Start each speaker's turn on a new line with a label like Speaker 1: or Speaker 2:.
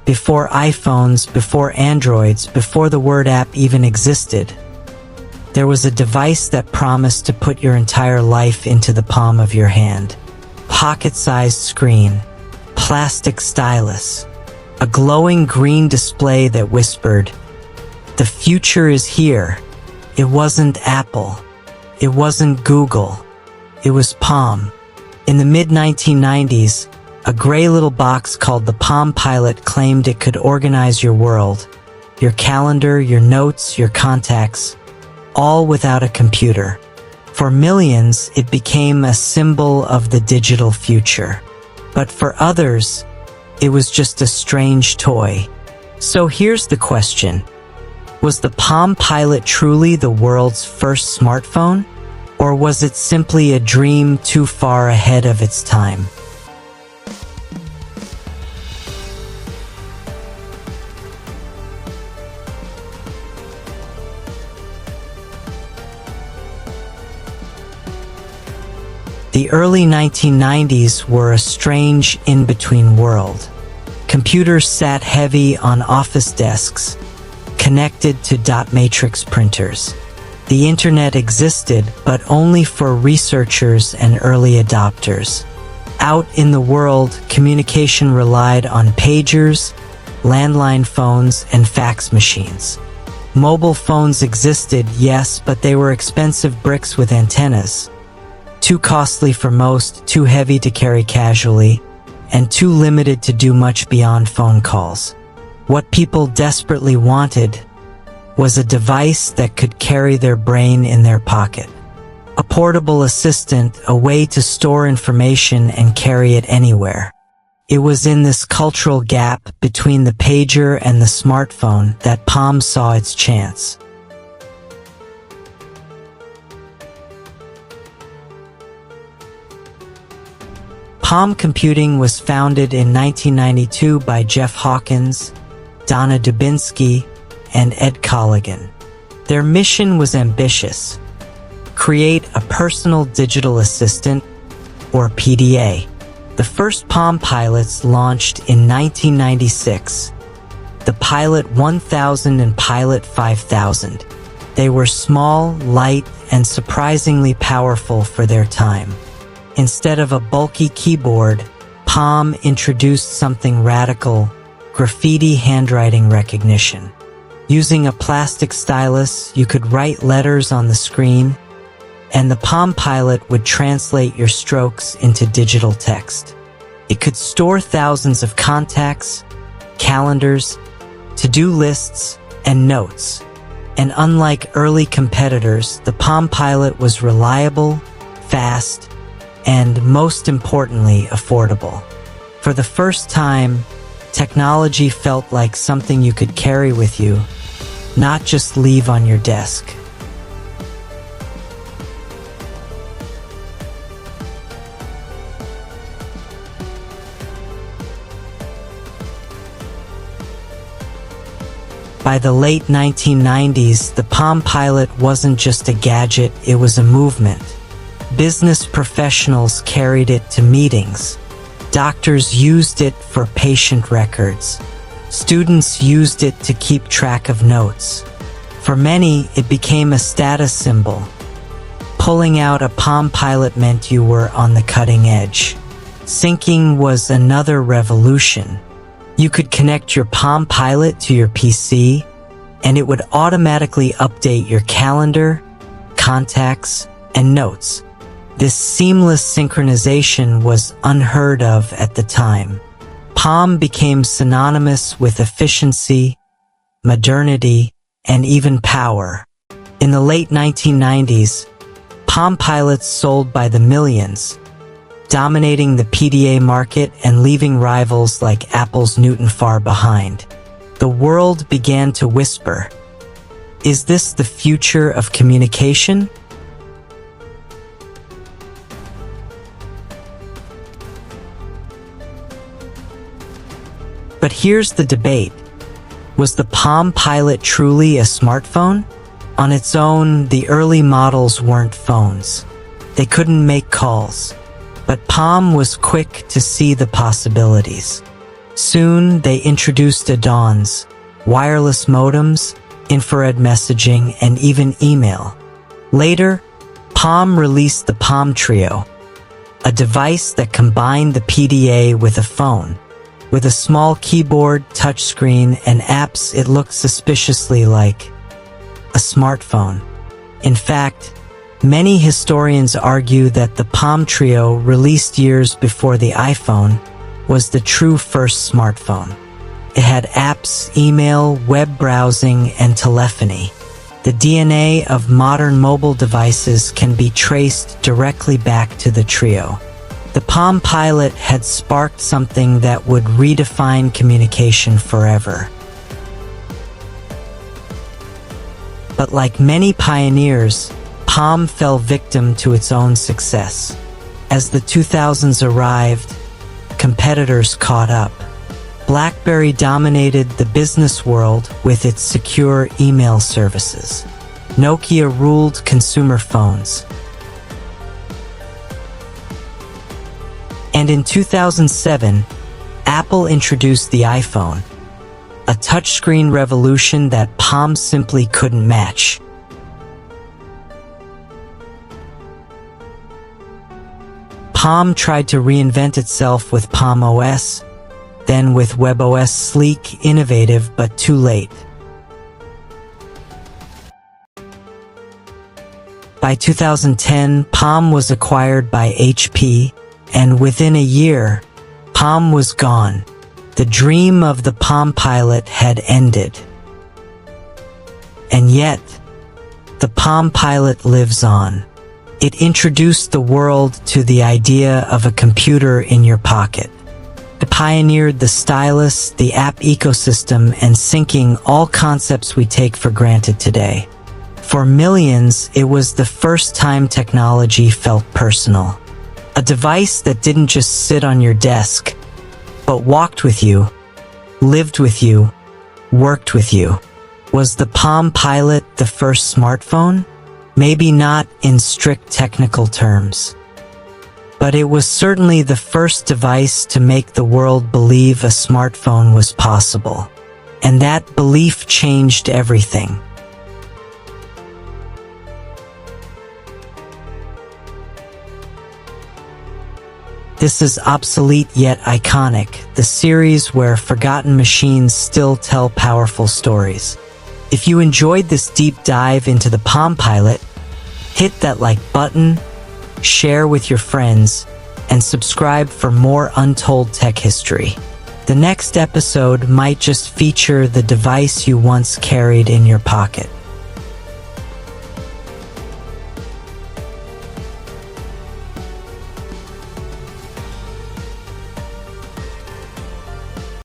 Speaker 1: before iPhones, before Androids, before the word app even existed. There was a device that promised to put your entire life into the palm of your hand. Pocket-sized screen, plastic stylus, a glowing green display that whispered, "The future is here." It wasn't Apple. It wasn't Google. It was Palm. In the mid-1990s, a gray little box called the Palm Pilot claimed it could organize your world, your calendar, your notes, your contacts, all without a computer. For millions, it became a symbol of the digital future. But for others, it was just a strange toy. So here's the question. Was the Palm Pilot truly the world's first smartphone? Or was it simply a dream too far ahead of its time? The early 1990s were a strange in-between world. Computers sat heavy on office desks, connected to dot matrix printers. The internet existed, but only for researchers and early adopters. Out in the world, communication relied on pagers, landline phones, and fax machines. Mobile phones existed, yes, but they were expensive bricks with antennas. Too costly for most, too heavy to carry casually, and too limited to do much beyond phone calls. What people desperately wanted was a device that could carry their brain in their pocket. A portable assistant, a way to store information and carry it anywhere. It was in this cultural gap between the pager and the smartphone that Palm saw its chance. Palm Computing was founded in 1992 by Jeff Hawkins, Donna Dubinsky, and Ed Colligan. Their mission was ambitious: create a personal digital assistant, or PDA. The first Palm Pilots launched in 1996. The Pilot 1000 and Pilot 5000. They were small, light, and surprisingly powerful for their time. Instead of a bulky keyboard, Palm introduced something radical: graffiti handwriting recognition. Using a plastic stylus, you could write letters on the screen, and the Palm Pilot would translate your strokes into digital text. It could store thousands of contacts, calendars, to-do lists, and notes. And unlike early competitors, the Palm Pilot was reliable, fast, and most importantly, affordable. For the first time, technology felt like something you could carry with you, not just leave on your desk. By the late 1990s, the Palm Pilot wasn't just a gadget, it was a movement. Business professionals carried it to meetings. Doctors used it for patient records. Students used it to keep track of notes. For many, it became a status symbol. Pulling out a Palm Pilot meant you were on the cutting edge. Syncing was another revolution. You could connect your Palm Pilot to your PC, and it would automatically update your calendar, contacts, and notes. This seamless synchronization was unheard of at the time. Palm became synonymous with efficiency, modernity, and even power. In the late 1990s, Palm Pilots sold by the millions, dominating the PDA market and leaving rivals like Apple's Newton far behind. The world began to whisper, "Is this the future of communication?" But here's the debate. Was the Palm Pilot truly a smartphone? On its own, the early models weren't phones. They couldn't make calls. But Palm was quick to see the possibilities. Soon, they introduced add-ons, wireless modems, infrared messaging, and even email. Later, Palm released the Palm Trio, a device that combined the PDA with a phone. With a small keyboard, touchscreen, and apps, it looked suspiciously like a smartphone. In fact, many historians argue that the Palm Trio, released years before the iPhone, was the true first smartphone. It had apps, email, web browsing, and telephony. The DNA of modern mobile devices can be traced directly back to the Trio. The Palm Pilot had sparked something that would redefine communication forever. But like many pioneers, Palm fell victim to its own success. As the 2000s arrived, competitors caught up. BlackBerry dominated the business world with its secure email services. Nokia ruled consumer phones. And in 2007, Apple introduced the iPhone, a touchscreen revolution that Palm simply couldn't match. Palm tried to reinvent itself with Palm OS, then with WebOS, sleek, innovative, but too late. By 2010, Palm was acquired by HP, and within a year, Palm was gone. The dream of the Palm Pilot had ended. And yet, the Palm Pilot lives on. It introduced the world to the idea of a computer in your pocket. It pioneered the stylus, the app ecosystem, and syncing, all concepts we take for granted today. For millions, it was the first time technology felt personal. A device that didn't just sit on your desk, but walked with you, lived with you, worked with you. Was the Palm Pilot the first smartphone? Maybe not in strict technical terms. But it was certainly the first device to make the world believe a smartphone was possible. And that belief changed everything. This is Obsolete Yet Iconic, the series where forgotten machines still tell powerful stories. If you enjoyed this deep dive into the Palm Pilot, hit that like button, share with your friends, and subscribe for more untold tech history. The next episode might just feature the device you once carried in your pocket.